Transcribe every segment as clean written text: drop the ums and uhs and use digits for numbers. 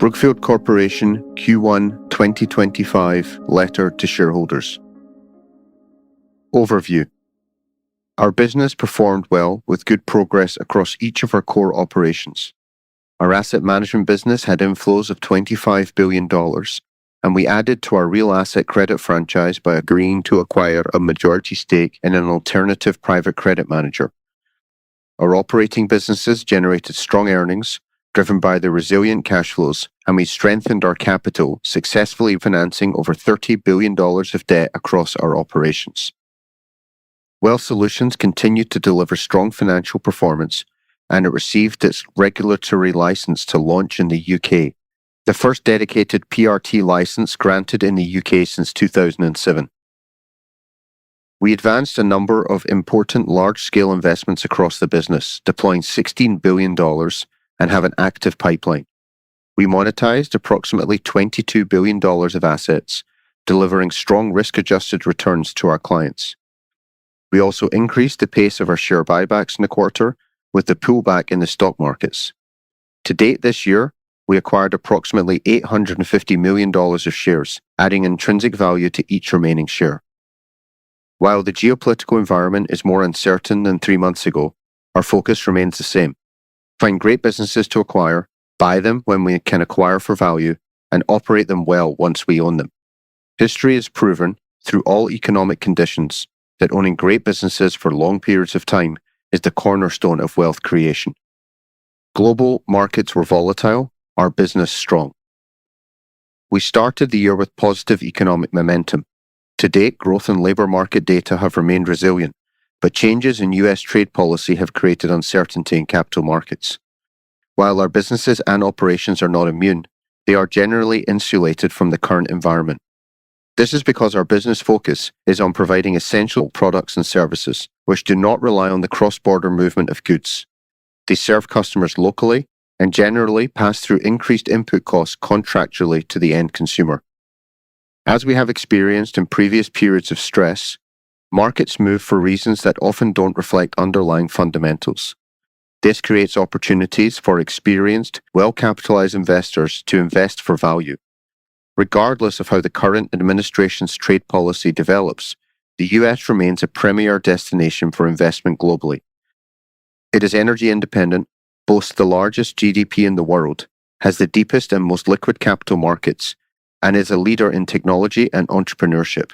Brookfield Corporation Q1 2025 Letter to Shareholders. Overview. Our business performed well with good progress across each of our core operations. Our asset management business had inflows of $25 billion, and we added to our real asset credit franchise by agreeing to acquire a majority stake in an alternative private credit manager. Our operating businesses generated strong earnings, driven by the resilient cash flows, and we strengthened our capital, successfully financing over $30 billion of debt across our operations. Wealth Solutions continued to deliver strong financial performance, and it received its regulatory license to launch in the UK, the first dedicated PRT license granted in the UK since 2007. We advanced a number of important large-scale investments across the business, deploying $16 billion and have an active pipeline. We monetized approximately $22 billion of assets, delivering strong risk-adjusted returns to our clients. We also increased the pace of our share buybacks in the quarter with the pullback in the stock markets. To date this year, we acquired approximately $850 million of shares, adding intrinsic value to each remaining share. While the geopolitical environment is more uncertain than 3 months ago, our focus remains the same. Find great businesses to acquire, buy them when we can acquire for value, and operate them well once we own them. History has proven, through all economic conditions, that owning great businesses for long periods of time is the cornerstone of wealth creation. Global markets were volatile, our business strong. We started the year with positive economic momentum. To date, growth and labor market data have remained resilient, but changes in US trade policy have created uncertainty in capital markets. While our businesses and operations are not immune, they are generally insulated from the current environment. This is because our business focus is on providing essential products and services, which do not rely on the cross-border movement of goods. They serve customers locally and generally pass through increased input costs contractually to the end consumer. As we have experienced in previous periods of stress, markets move for reasons that often don't reflect underlying fundamentals. This creates opportunities for experienced, well-capitalized investors to invest for value. Regardless of how the current administration's trade policy develops, the US remains a premier destination for investment globally. It is energy independent, boasts the largest GDP in the world, has the deepest and most liquid capital markets, and is a leader in technology and entrepreneurship.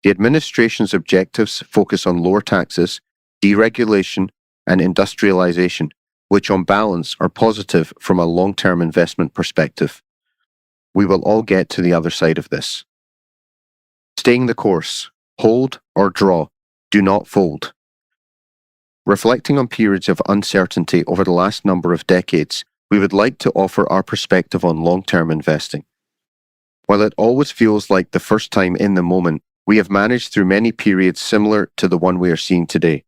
The administration's objectives focus on lower taxes, deregulation, and industrialization, which on balance are positive from a long-term investment perspective. We will all get to the other side of this. Staying the course, hold or draw, do not fold. Reflecting on periods of uncertainty over the last number of decades, we would like to offer our perspective on long-term investing. While it always feels like the first time in the moment, we have managed through many periods similar to the one we are seeing today.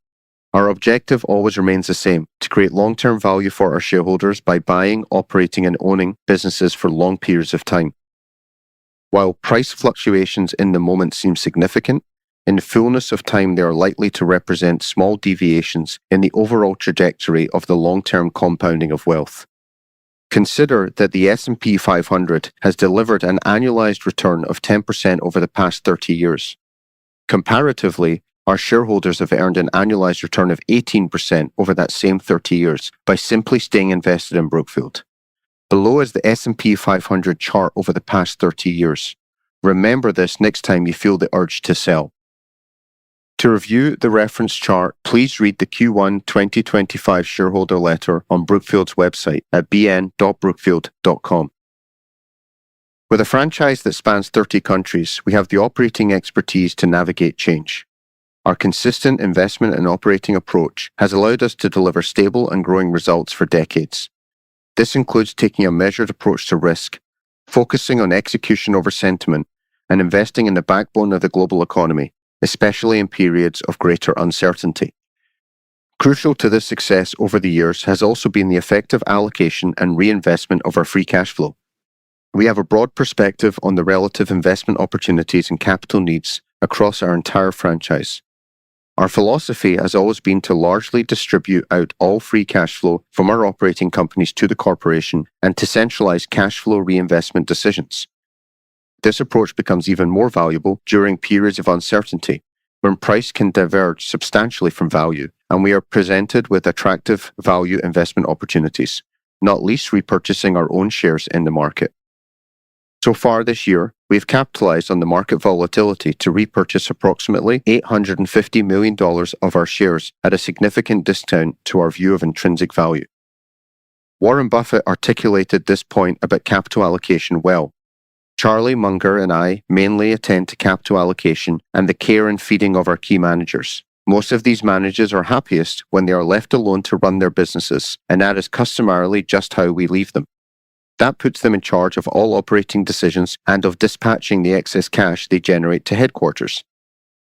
Our objective always remains the same, to create long-term value for our shareholders by buying, operating, and owning businesses for long periods of time. While price fluctuations in the moment seem significant, in the fullness of time they are likely to represent small deviations in the overall trajectory of the long-term compounding of wealth. Consider that the S&P 500 has delivered an annualized return of 10% over the past 30 years. Comparatively, our shareholders have earned an annualized return of 18% over that same 30 years by simply staying invested in Brookfield. Below is the S&P 500 chart over the past 30 years. Remember this next time you feel the urge to sell. To review the reference chart, please read the Q1 2025 shareholder letter on Brookfield's website at bn.brookfield.com. With a franchise that spans 30 countries, we have the operating expertise to navigate change. Our consistent investment and operating approach has allowed us to deliver stable and growing results for decades. This includes taking a measured approach to risk, focusing on execution over sentiment, and investing in the backbone of the global economy, especially in periods of greater uncertainty. Crucial to this success over the years has also been the effective allocation and reinvestment of our free cash flow. We have a broad perspective on the relative investment opportunities and capital needs across our entire franchise. Our philosophy has always been to largely distribute out all free cash flow from our operating companies to the corporation and to centralize cash flow reinvestment decisions. This approach becomes even more valuable during periods of uncertainty, when price can diverge substantially from value, and we are presented with attractive value investment opportunities, not least repurchasing our own shares in the market. So far this year, we've capitalized on the market volatility to repurchase approximately $850 million of our shares at a significant discount to our view of intrinsic value. Warren Buffett articulated this point about capital allocation well. Charlie Munger and I mainly attend to capital allocation and the care and feeding of our key managers. Most of these managers are happiest when they are left alone to run their businesses, and that is customarily just how we leave them. That puts them in charge of all operating decisions and of dispatching the excess cash they generate to headquarters.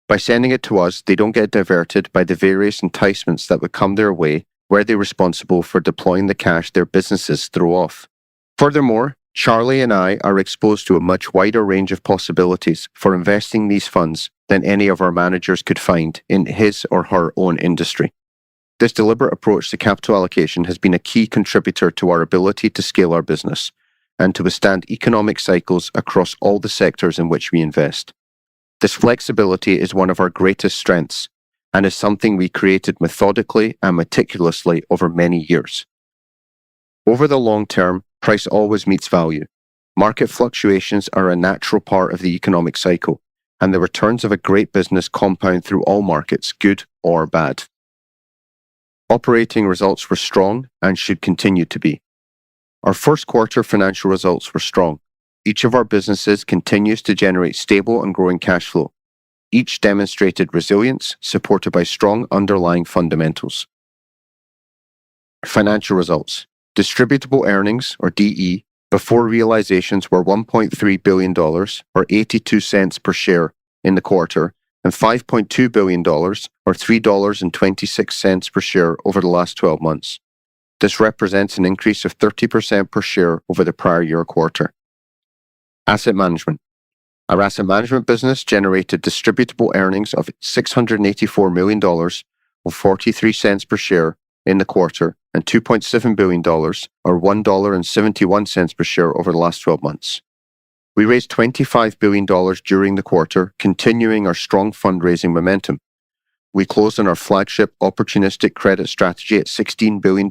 By sending it to us, they don't get diverted by the various enticements that would come their way were they responsible for deploying the cash their businesses throw off. Furthermore, Charlie and I are exposed to a much wider range of possibilities for investing these funds than any of our managers could find in his or her own industry. This deliberate approach to capital allocation has been a key contributor to our ability to scale our business and to withstand economic cycles across all the sectors in which we invest. This flexibility is one of our greatest strengths and is something we created methodically and meticulously over many years. Over the long term, price always meets value. Market fluctuations are a natural part of the economic cycle, and the returns of a great business compound through all markets, good or bad. Operating results were strong and should continue to be. Our first quarter financial results were strong. Each of our businesses continues to generate stable and growing cash flow. Each demonstrated resilience, supported by strong underlying fundamentals. Financial results. Distributable earnings, or DE, before realizations were $1.3 billion, or 82 cents per share in the quarter, and $5.2 billion, or $3.26 per share over the last 12 months. This represents an increase of 30% per share over the prior year quarter. Asset management. Our asset management business generated distributable earnings of $684 million, or 43 cents per share in the quarter, and $2.7 billion, or $1.71 per share over the last 12 months. We raised $25 billion during the quarter, continuing our strong fundraising momentum. We closed on our flagship opportunistic credit strategy at $16 billion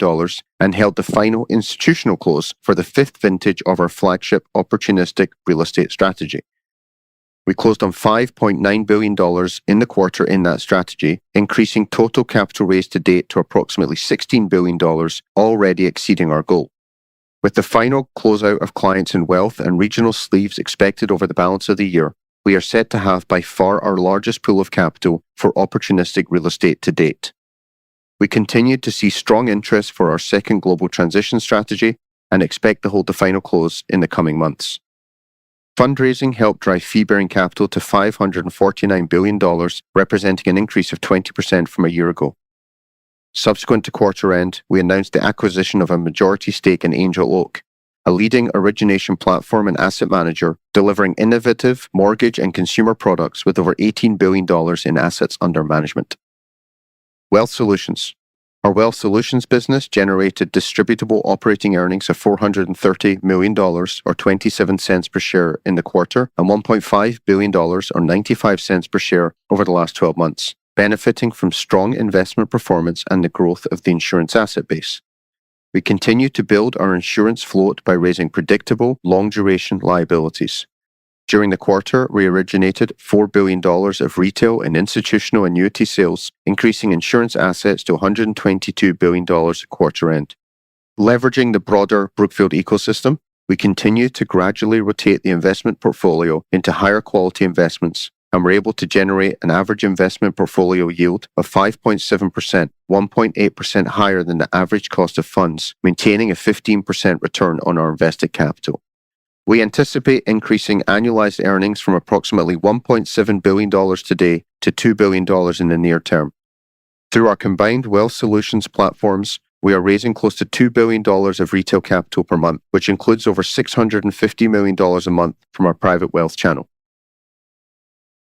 and held the final institutional close for the fifth vintage of our flagship opportunistic real estate strategy. We closed on $5.9 billion in the quarter in that strategy, increasing total capital raised to date to approximately $16 billion, already exceeding our goal. With the final closeout of clients in wealth and regional sleeves expected over the balance of the year, we are set to have by far our largest pool of capital for opportunistic real estate to date. We continue to see strong interest for our second global transition strategy and expect to hold the final close in the coming months. Fundraising helped drive fee-bearing capital to $549 billion, representing an increase of 20% from a year ago. Subsequent to quarter end, we announced the acquisition of a majority stake in Angel Oak, a leading origination platform and asset manager delivering innovative mortgage and consumer products with over $18 billion in assets under management. Wealth Solutions. Our Wealth Solutions business generated distributable operating earnings of $430 million, or 27 cents per share in the quarter, and $1.5 billion, or 95 cents per share over the last 12 months, benefiting from strong investment performance and the growth of the insurance asset base. We continue to build our insurance float by raising predictable, long-duration liabilities. During the quarter, we originated $4 billion of retail and institutional annuity sales, increasing insurance assets to $122 billion at quarter end. Leveraging the broader Brookfield ecosystem, we continue to gradually rotate the investment portfolio into higher quality investments, and we're able to generate an average investment portfolio yield of 5.7%, 1.8% higher than the average cost of funds, maintaining a 15% return on our invested capital. We anticipate increasing annualized earnings from approximately $1.7 billion today to $2 billion in the near term. Through our combined Wealth Solutions platforms, we are raising close to $2 billion of retail capital per month, which includes over $650 million a month from our private wealth channel.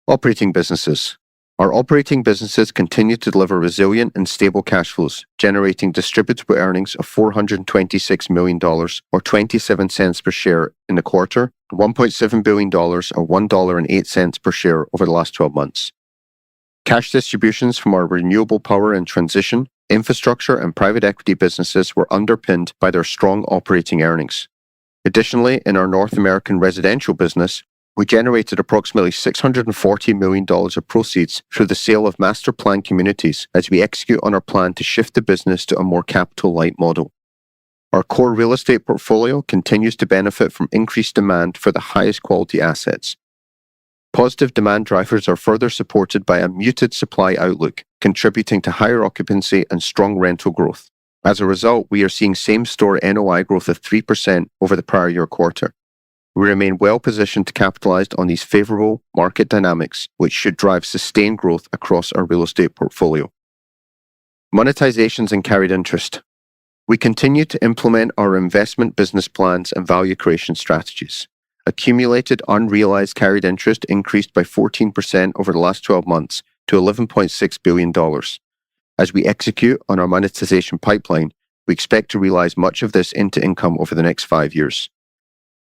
Operating businesses. Our operating businesses continue to deliver resilient and stable cash flows, generating distributable earnings of $426 million, or 27 cents per share in the quarter, and $1.7 billion, or $1.08 per share over the last 12 months. Cash distributions from our renewable power and transition, infrastructure, and private equity businesses were underpinned by their strong operating earnings. Additionally, in our North American residential business, we generated approximately $640 million of proceeds through the sale of master plan communities as we execute on our plan to shift the business to a more capital-light model. Our core real estate portfolio continues to benefit from increased demand for the highest quality assets. Positive demand drivers are further supported by a muted supply outlook, contributing to higher occupancy and strong rental growth. As a result, we are seeing same-store NOI growth of 3% over the prior year quarter. We remain well positioned to capitalize on these favorable market dynamics, which should drive sustained growth across our real estate portfolio. Monetizations and carried interest. We continue to implement our investment business plans and value creation strategies. Accumulated unrealized carried interest increased by 14% over the last 12 months to $11.6 billion. As we execute on our monetization pipeline, we expect to realize much of this into income over the next 5 years.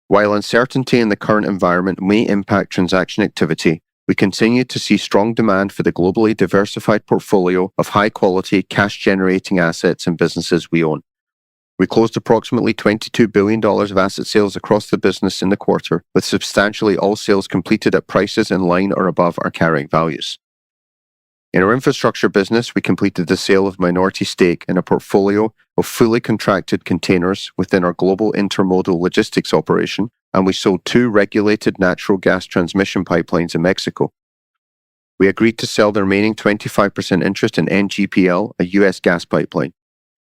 While uncertainty in the current environment may impact transaction activity, we continue to see strong demand for the globally diversified portfolio of high-quality, cash-generating assets and businesses we own. We closed approximately $22 billion of asset sales across the business in the quarter, with substantially all sales completed at prices in line or above our carrying values. In our infrastructure business, we completed the sale of minority stake in a portfolio of fully contracted containers within our global intermodal logistics operation, and we sold 2 regulated natural gas transmission pipelines in Mexico. We agreed to sell the remaining 25% interest in NGPL, a U.S. gas pipeline.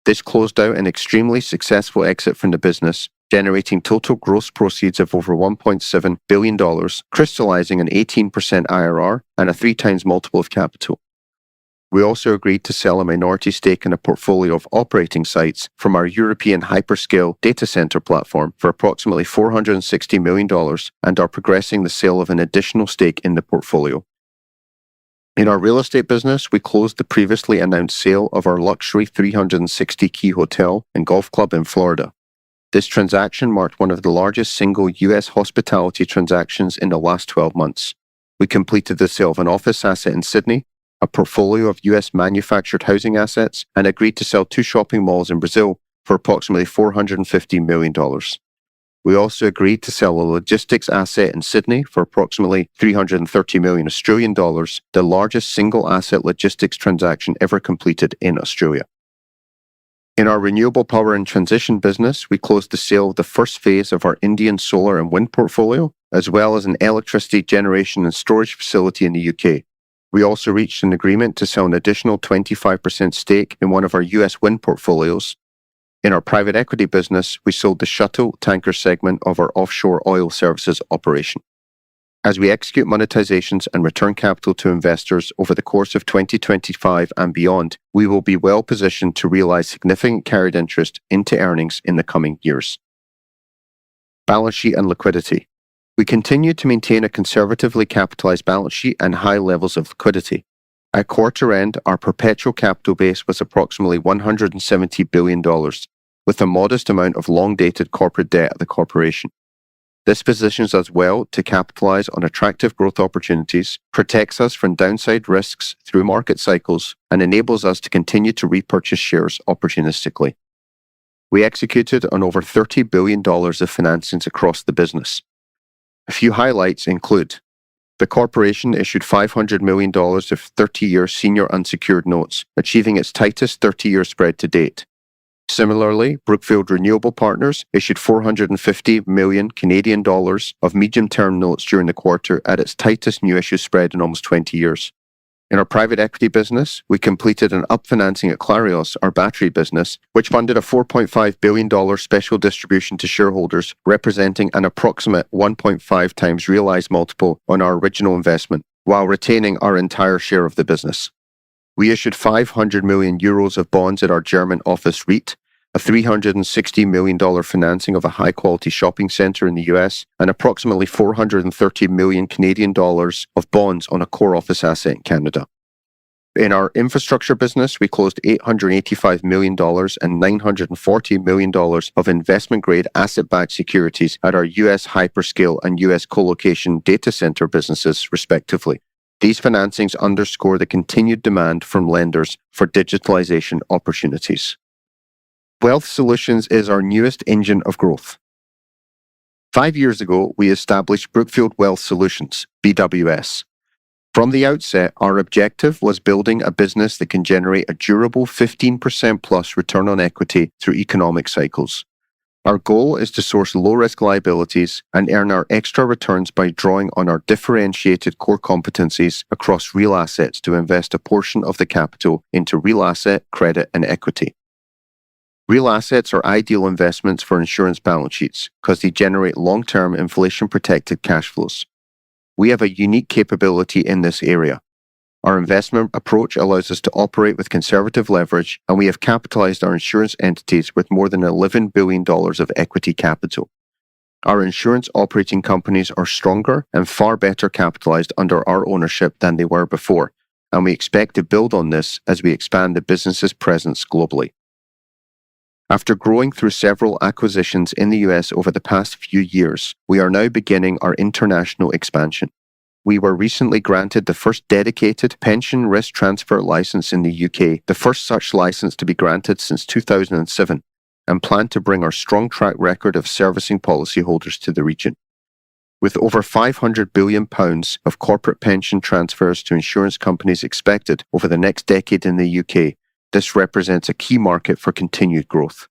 This closed out an extremely successful exit from the business, generating total gross proceeds of over $1.7 billion, crystallizing an 18% IRR and a 3x multiple of capital. We also agreed to sell a minority stake in a portfolio of operating sites from our European hyperscale data center platform for approximately $460 million and are progressing the sale of an additional stake in the portfolio. In our real estate business, we closed the previously announced sale of our luxury 360-key hotel and golf club in Florida. This transaction marked one of the largest single U.S. hospitality transactions in the last 12 months. We completed the sale of an office asset in Sydney, a portfolio of U.S. manufactured housing assets, and agreed to sell 2 shopping malls in Brazil for approximately $450 million. We also agreed to sell a logistics asset in Sydney for approximately $330 million Australian dollars, the largest single asset logistics transaction ever completed in Australia. In our renewable power and transition business, we closed the sale of the first phase of our Indian solar and wind portfolio, as well as an electricity generation and storage facility in the UK. We also reached an agreement to sell an additional 25% stake in one of our US wind portfolios. In our private equity business, we sold the shuttle tanker segment of our offshore oil services operation. As we execute monetizations and return capital to investors over the course of 2025 and beyond, we will be well positioned to realize significant carried interest into earnings in the coming years. Balance sheet and liquidity. We continue to maintain a conservatively capitalized balance sheet and high levels of liquidity. At quarter end, our perpetual capital base was approximately $170 billion, with a modest amount of long-dated corporate debt at the corporation. This positions us well to capitalize on attractive growth opportunities, protects us from downside risks through market cycles, and enables us to continue to repurchase shares opportunistically. We executed on over $30 billion of financings across the business. A few highlights include the corporation issued $500 million of 30-year senior unsecured notes, achieving its tightest 30-year spread to date. Similarly, Brookfield Renewable Partners issued 450 million Canadian dollars of medium-term notes during the quarter at its tightest new issue spread in almost 20 years. In our private equity business, we completed an upfinancing at Clarios, our battery business, which funded a $4.5 billion special distribution to shareholders, representing an approximate 1.5 times realized multiple on our original investment, while retaining our entire share of the business. We issued 500 million euros of bonds at our German office REIT, a $360 million financing of a high-quality shopping centre in the US, and approximately 430 million Canadian dollars of bonds on a core office asset in Canada. In our infrastructure business, we closed $885 million and $940 million of investment-grade asset-backed securities at our US hyperscale and US colocation data center businesses, respectively. These financings underscore the continued demand from lenders for digitalization opportunities. Wealth Solutions is our newest engine of growth. 5 years ago, we established Brookfield Wealth Solutions, BWS. From the outset, our objective was building a business that can generate a durable 15% plus return on equity through economic cycles. Our goal is to source low-risk liabilities and earn our extra returns by drawing on our differentiated core competencies across real assets to invest a portion of the capital into real asset, credit, and equity. Real assets are ideal investments for insurance balance sheets because they generate long-term inflation-protected cash flows. We have a unique capability in this area. Our investment approach allows us to operate with conservative leverage, and we have capitalized our insurance entities with more than $11 billion of equity capital. Our insurance operating companies are stronger and far better capitalized under our ownership than they were before, and we expect to build on this as we expand the business's presence globally. After growing through several acquisitions in the US over the past few years, we are now beginning our international expansion. We were recently granted the first dedicated pension risk transfer license in the UK, the first such license to be granted since 2007, and plan to bring our strong track record of servicing policyholders to the region. With over £500 billion of corporate pension transfers to insurance companies expected over the next decade in the UK, this represents a key market for continued growth.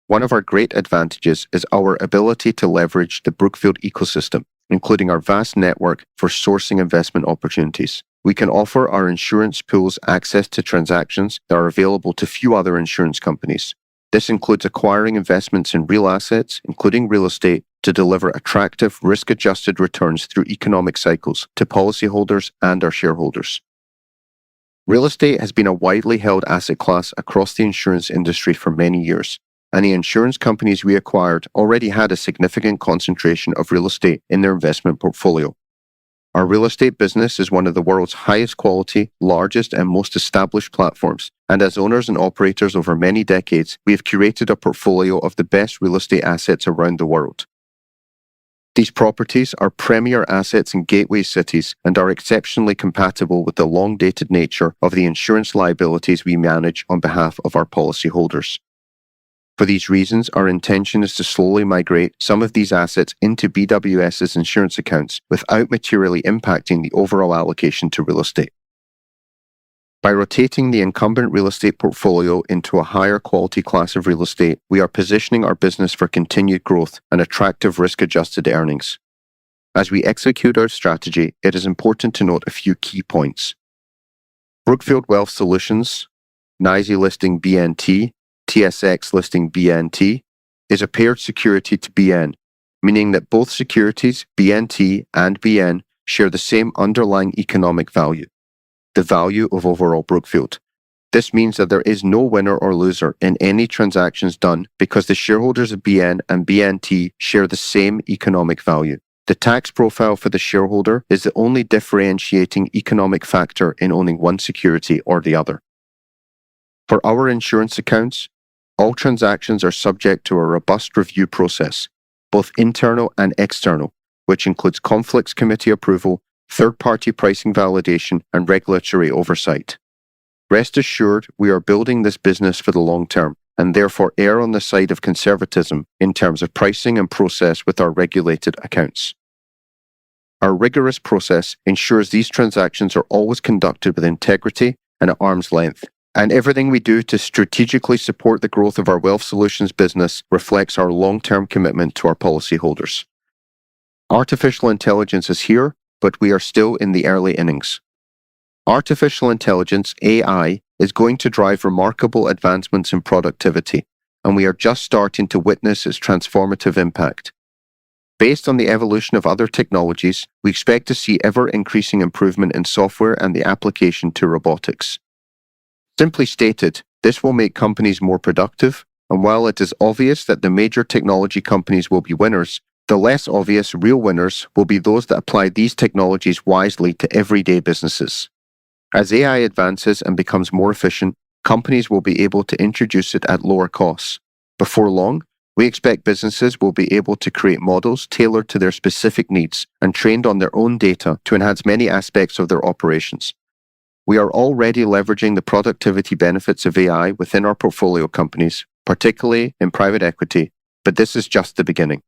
One of our great advantages is our ability to leverage the Brookfield ecosystem, including our vast network for sourcing investment opportunities. We can offer our insurance pools access to transactions that are available to few other insurance companies. This includes acquiring investments in real assets, including real estate, to deliver attractive risk-adjusted returns through economic cycles to policyholders and our shareholders. Real estate has been a widely held asset class across the insurance industry for many years, and the insurance companies we acquired already had a significant concentration of real estate in their investment portfolio. Our real estate business is one of the world's highest quality, largest, and most established platforms, and as owners and operators over many decades, we have curated a portfolio of the best real estate assets around the world. These properties are premier assets in gateway cities and are exceptionally compatible with the long-dated nature of the insurance liabilities we manage on behalf of our policyholders. For these reasons, our intention is to slowly migrate some of these assets into BWS's insurance accounts without materially impacting the overall allocation to real estate. By rotating the incumbent real estate portfolio into a higher quality class of real estate, we are positioning our business for continued growth and attractive risk-adjusted earnings. As we execute our strategy, it is important to note a few key points. Brookfield Wealth Solutions, NYSE listing BNT, TSX listing BNT, is a paired security to BN, meaning that both securities, BNT and BN, share the same underlying economic value, the value of overall Brookfield. This means that there is no winner or loser in any transactions done because the shareholders of BN and BNT share the same economic value. The tax profile for the shareholder is the only differentiating economic factor in owning one security or the other. For our insurance accounts, all transactions are subject to a robust review process, both internal and external, which includes conflicts committee approval, third-party pricing validation, and regulatory oversight. Rest assured, we are building this business for the long term, and therefore err on the side of conservatism in terms of pricing and process with our regulated accounts. Our rigorous process ensures these transactions are always conducted with integrity and at arm's length, and everything we do to strategically support the growth of our Wealth Solutions business reflects our long-term commitment to our policyholders. Artificial intelligence is here, but we are still in the early innings. Artificial intelligence, AI, is going to drive remarkable advancements in productivity, and we are just starting to witness its transformative impact. Based on the evolution of other technologies, we expect to see ever-increasing improvement in software and the application to robotics. Simply stated, this will make companies more productive, and while it is obvious that the major technology companies will be winners, the less obvious real winners will be those that apply these technologies wisely to everyday businesses. As AI advances and becomes more efficient, companies will be able to introduce it at lower costs. Before long, we expect businesses will be able to create models tailored to their specific needs and trained on their own data to enhance many aspects of their operations. We are already leveraging the productivity benefits of AI within our portfolio companies, particularly in private equity, but this is just the beginning.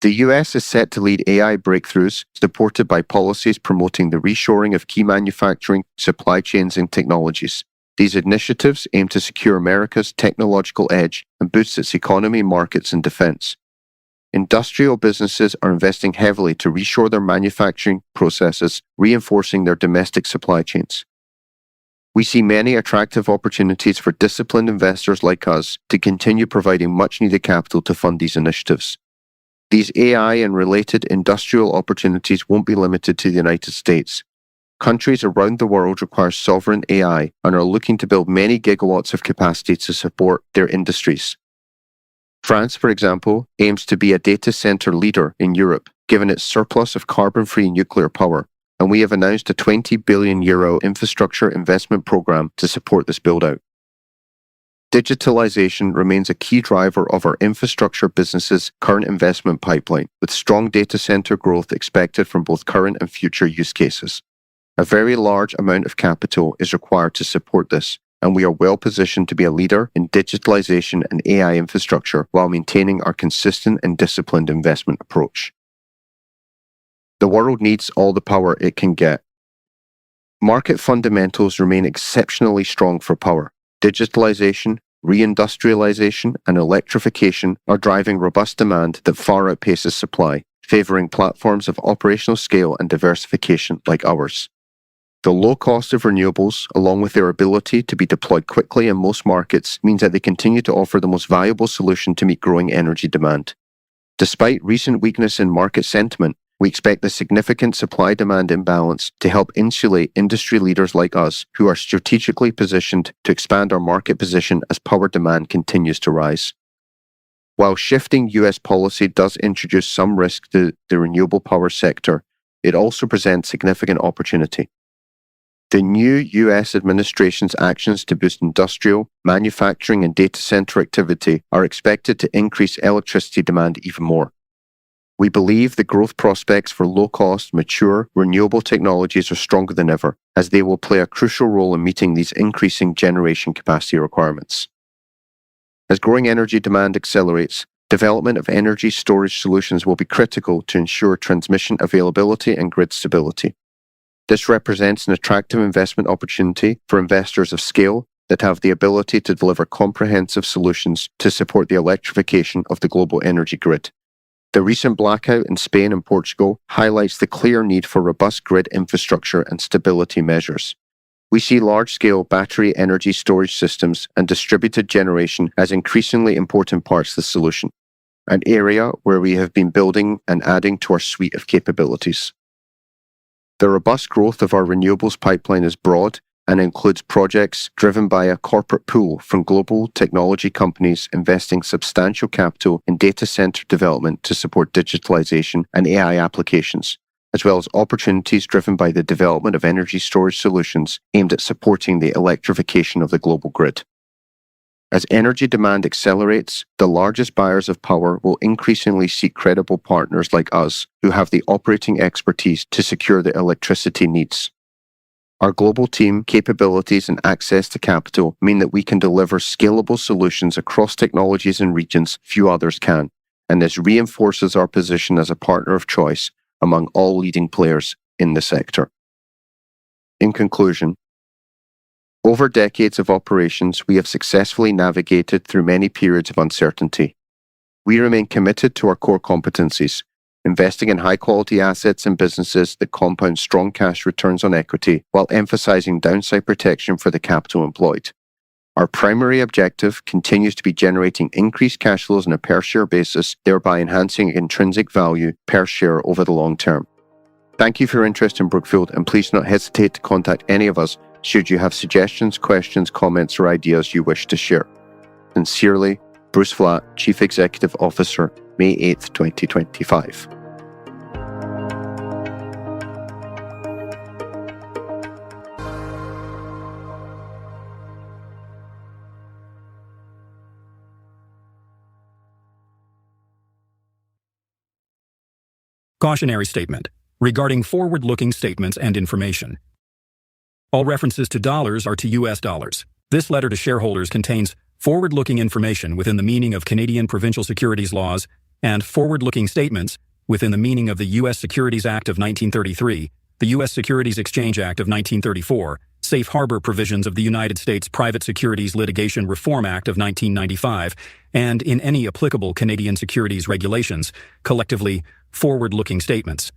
The US is set to lead AI breakthroughs, supported by policies promoting the reshoring of key manufacturing, supply chains, and technologies. These initiatives aim to secure America's technological edge and boost its economy, markets, and defense. Industrial businesses are investing heavily to reshore their manufacturing processes, reinforcing their domestic supply chains. We see many attractive opportunities for disciplined investors like us to continue providing much-needed capital to fund these initiatives. These AI and related industrial opportunities won't be limited to the United States. Countries around the world require sovereign AI and are looking to build many gigawatts of capacity to support their industries. France, for example, aims to be a data center leader in Europe, given its surplus of carbon-free nuclear power, and we have announced a €20 billion infrastructure investment program to support this build-out. Digitalization remains a key driver of our infrastructure business's current investment pipeline, with strong data center growth expected from both current and future use cases. A very large amount of capital is required to support this, and we are well positioned to be a leader in digitalization and AI infrastructure while maintaining our consistent and disciplined investment approach. The world needs all the power it can get. Market fundamentals remain exceptionally strong for power. Digitalization, reindustrialization, and electrification are driving robust demand that far outpaces supply, favoring platforms of operational scale and diversification like ours. The low cost of renewables, along with their ability to be deployed quickly in most markets, means that they continue to offer the most valuable solution to meet growing energy demand. Despite recent weakness in market sentiment, we expect the significant supply-demand imbalance to help insulate industry leaders like us who are strategically positioned to expand our market position as power demand continues to rise. While shifting US policy does introduce some risk to the renewable power sector, it also presents significant opportunity. The new US administration's actions to boost industrial, manufacturing, and data center activity are expected to increase electricity demand even more. We believe the growth prospects for low-cost, mature, renewable technologies are stronger than ever, as they will play a crucial role in meeting these increasing generation capacity requirements. As growing energy demand accelerates, development of energy storage solutions will be critical to ensure transmission availability and grid stability. This represents an attractive investment opportunity for investors of scale that have the ability to deliver comprehensive solutions to support the electrification of the global energy grid. The recent blackout in Spain and Portugal highlights the clear need for robust grid infrastructure and stability measures. We see large-scale battery energy storage systems and distributed generation as increasingly important parts of the solution, an area where we have been building and adding to our suite of capabilities. The robust growth of our renewables pipeline is broad and includes projects driven by a corporate pool from global technology companies investing substantial capital in data center development to support digitalization and AI applications, as well as opportunities driven by the development of energy storage solutions aimed at supporting the electrification of the global grid. As energy demand accelerates, the largest buyers of power will increasingly seek credible partners like us who have the operating expertise to secure their electricity needs. Our global team, capabilities, and access to capital mean that we can deliver scalable solutions across technologies and regions few others can, and this reinforces our position as a partner of choice among all leading players in the sector. In conclusion, over decades of operations, we have successfully navigated through many periods of uncertainty. We remain committed to our core competencies, investing in high-quality assets and businesses that compound strong cash returns on equity while emphasizing downside protection for the capital employed. Our primary objective continues to be generating increased cash flows on a per-share basis, thereby enhancing intrinsic value per share over the long term. Thank you for your interest in Brookfield, and please do not hesitate to contact any of us should you have suggestions, questions, comments, or ideas you wish to share. Sincerely, Bruce Flatt, Chief Executive Officer, May 8th, 2025. Cautionary statement regarding forward-looking statements and information. All references to dollars are to US dollars. This letter to shareholders contains forward-looking information within the meaning of Canadian provincial securities laws and forward-looking statements within the meaning of the U.S. Securities Act of 1933, the U.S. Securities Exchange Act of 1934, Safe Harbor provisions of the United States Private Securities Litigation Reform Act of 1995, and in any applicable Canadian securities regulations, collectively, forward-looking statements.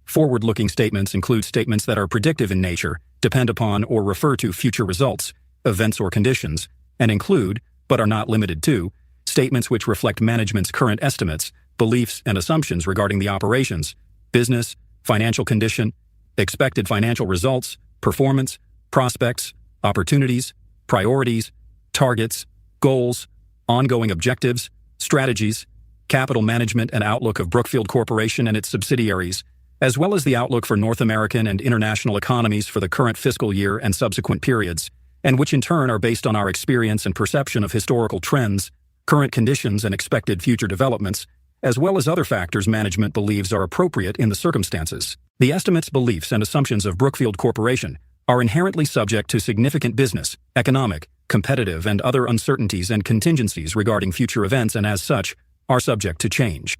Forward-looking statements include statements that are predictive in nature, depend upon or refer to future results, events or conditions, and include, but are not limited to, statements which reflect management's current estimates, beliefs, and assumptions regarding the operations, business, financial condition, expected financial results, performance, prospects, opportunities, priorities, targets, goals, ongoing objectives, strategies, capital management and outlook of Brookfield Corporation and its subsidiaries, as well as the outlook for North American and international economies for the current fiscal year and subsequent periods, and which in turn are based on our experience and perception of historical trends, current conditions and expected future developments, as well as other factors management believes are appropriate in the circumstances. The estimates, beliefs, and assumptions of Brookfield Corporation are inherently subject to significant business, economic, competitive, and other uncertainties and contingencies regarding future events and as such, are subject to change.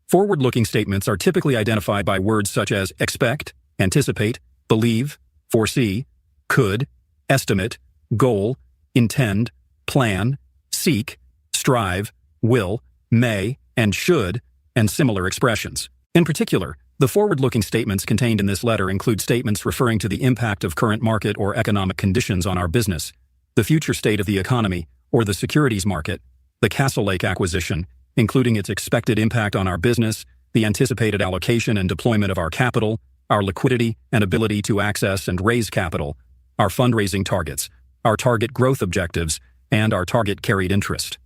Forward-looking statements are typically identified by words such as expect, anticipate, believe, foresee, could, estimate, goal, intend, plan, seek, strive, will, may, and should, and similar expressions. In particular, the forward-looking statements contained in this letter include statements referring to the impact of current market or economic conditions on our business, the future state of the economy or the securities market, the Castle Lake acquisition, including its expected impact on our business, the anticipated allocation and deployment of our capital, our liquidity and ability to access and raise capital, our fundraising targets, our target growth objectives, and our target carried interest.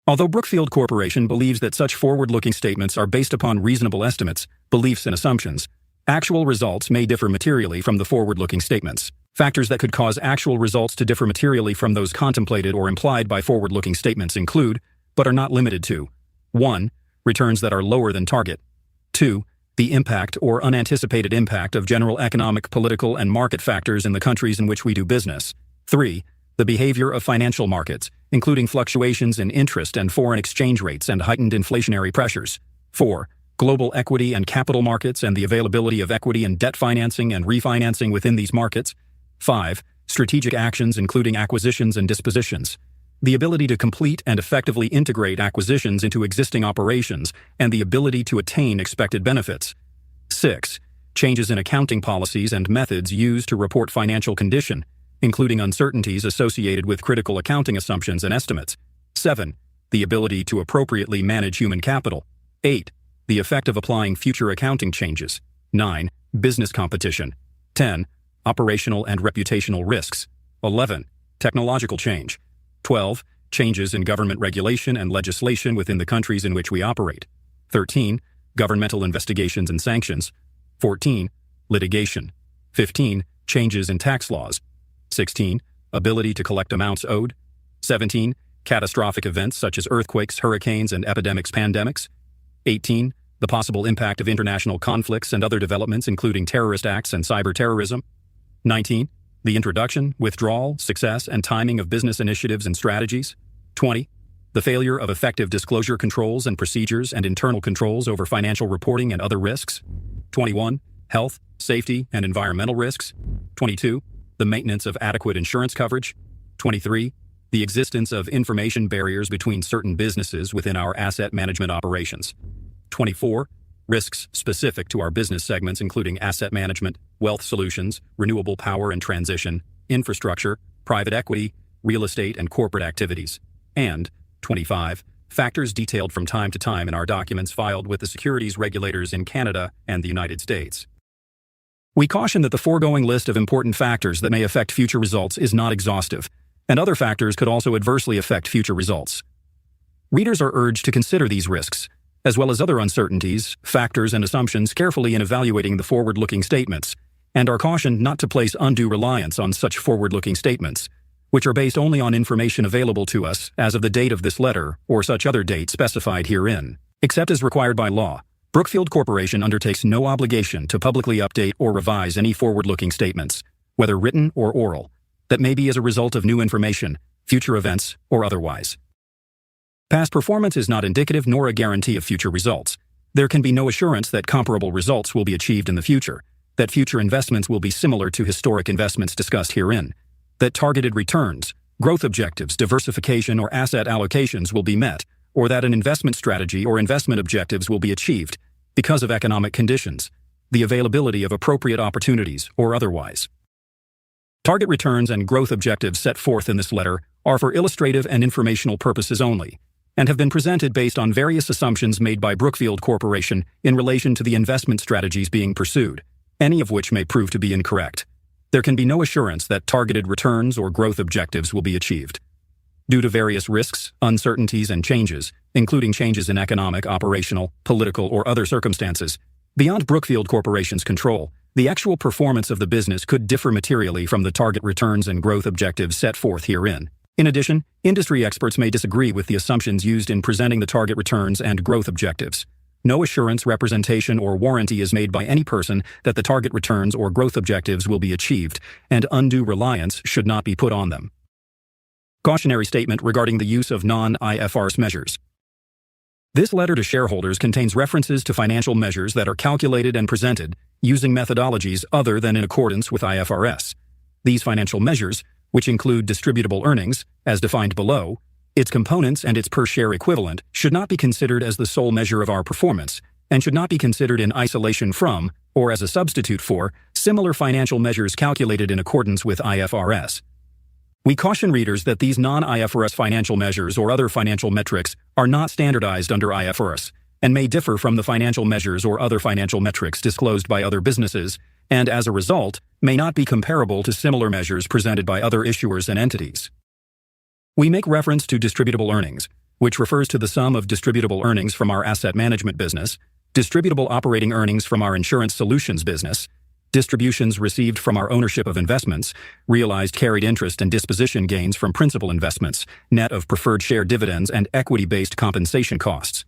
Although Brookfield Corporation believes that such forward-looking statements are based upon reasonable estimates, beliefs, and assumptions, actual results may differ materially from the forward-looking statements. Factors that could cause actual results to differ materially from those contemplated or implied by forward-looking statements include, but are not limited to: 1. Returns that are lower than target. 2. The impact or unanticipated impact of general economic, political, and market factors in the countries in which we do business. 3. The behavior of financial markets, including fluctuations in interest and foreign exchange rates and heightened inflationary pressures. 4. Global equity and capital markets and the availability of equity and debt financing and refinancing within these markets. 5. Strategic actions including acquisitions and dispositions. The ability to complete and effectively integrate acquisitions into existing operations and the ability to attain expected benefits. 6. Changes in accounting policies and methods used to report financial condition, including uncertainties associated with critical accounting assumptions and estimates. 7. The ability to appropriately manage human capital. 8. The effect of applying future accounting changes. 9. Business competition. 10. Operational and reputational risks. 11. Technological change. 12. Changes in government regulation and legislation within the countries in which we operate. 13. Governmental investigations and sanctions. 14. Litigation. 15. Changes in tax laws. 16. Ability to collect amounts owed. 17. Catastrophic events such as earthquakes, hurricanes, and epidemics, pandemics. 18. The possible impact of international conflicts and other developments including terrorist acts and cyber-terrorism. 19. The introduction, withdrawal, success, and timing of business initiatives and strategies. 20. The failure of effective disclosure controls and procedures and internal controls over financial reporting and other risks. 21. Health, safety, and environmental risks. 22. The maintenance of adequate insurance coverage. 23. The existence of information barriers between certain businesses within our asset management operations. 24. Risks specific to our business segments including asset management, wealth solutions, renewable power and transition, infrastructure, private equity, real estate and corporate activities. And 25. Factors detailed from time to time in our documents filed with the securities regulators in Canada and the United States. We caution that the foregoing list of important factors that may affect future results is not exhaustive, and other factors could also adversely affect future results. Readers are urged to consider these risks, as well as other uncertainties, factors, and assumptions carefully in evaluating the forward-looking statements, and are cautioned not to place undue reliance on such forward-looking statements, which are based only on information available to us as of the date of this letter or such other date specified herein. Except as required by law, Brookfield Corporation undertakes no obligation to publicly update or revise any forward-looking statements, whether written or oral, that may be as a result of new information, future events, or otherwise. Past performance is not indicative nor a guarantee of future results. There can be no assurance that comparable results will be achieved in the future, that future investments will be similar to historic investments discussed herein, that targeted returns, growth objectives, diversification, or asset allocations will be met, or that an investment strategy or investment objectives will be achieved because of economic conditions, the availability of appropriate opportunities, or otherwise. Target returns and growth objectives set forth in this letter are for illustrative and informational purposes only, and have been presented based on various assumptions made by Brookfield Corporation in relation to the investment strategies being pursued, any of which may prove to be incorrect. There can be no assurance that targeted returns or growth objectives will be achieved. Due to various risks, uncertainties, and changes, including changes in economic, operational, political, or other circumstances, beyond Brookfield Corporation's control, the actual performance of the business could differ materially from the target returns and growth objectives set forth herein. In addition, industry experts may disagree with the assumptions used in presenting the target returns and growth objectives. No assurance, representation, or warranty is made by any person that the target returns or growth objectives will be achieved, and undue reliance should not be put on them. Cautionary statement regarding the use of non-IFRS measures. This letter to shareholders contains references to financial measures that are calculated and presented using methodologies other than in accordance with IFRS. These financial measures, which include distributable earnings, as defined below, its components and its per-share equivalent, should not be considered as the sole measure of our performance, and should not be considered in isolation from, or as a substitute for, similar financial measures calculated in accordance with IFRS. We caution readers that these non-IFRS financial measures or other financial metrics are not standardized under IFRS, and may differ from the financial measures or other financial metrics disclosed by other businesses, and as a result, may not be comparable to similar measures presented by other issuers and entities. We make reference to distributable earnings, which refers to the sum of distributable earnings from our asset management business, distributable operating earnings from our insurance solutions business, distributions received from our ownership of investments, realized carried interest and disposition gains from principal investments, net of preferred share dividends and equity-based compensation costs.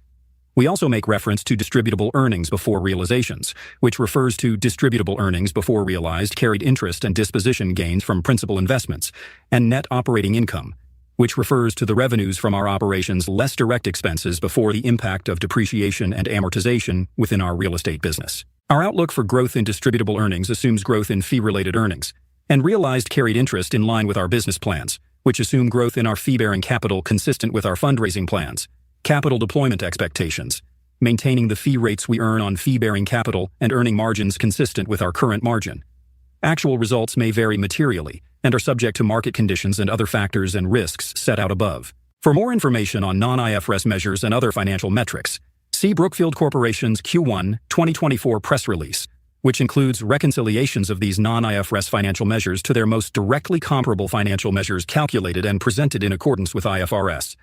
We also make reference to distributable earnings before realizations, which refers to distributable earnings before realized carried interest and disposition gains from principal investments, and net operating income, which refers to the revenues from our operations less direct expenses before the impact of depreciation and amortization within our real estate business. Our outlook for growth in distributable earnings assumes growth in fee-related earnings, and realized carried interest in line with our business plans, which assume growth in our fee-bearing capital consistent with our fundraising plans, capital deployment expectations, maintaining the fee rates we earn on fee-bearing capital and earning margins consistent with our current margin. Actual results may vary materially and are subject to market conditions and other factors and risks set out above. For more information on non-IFRS measures and other financial metrics, see Brookfield Corporation's Q1 2024 press release, which includes reconciliations of these non-IFRS financial measures to their most directly comparable financial measures calculated and presented in accordance with IFRS.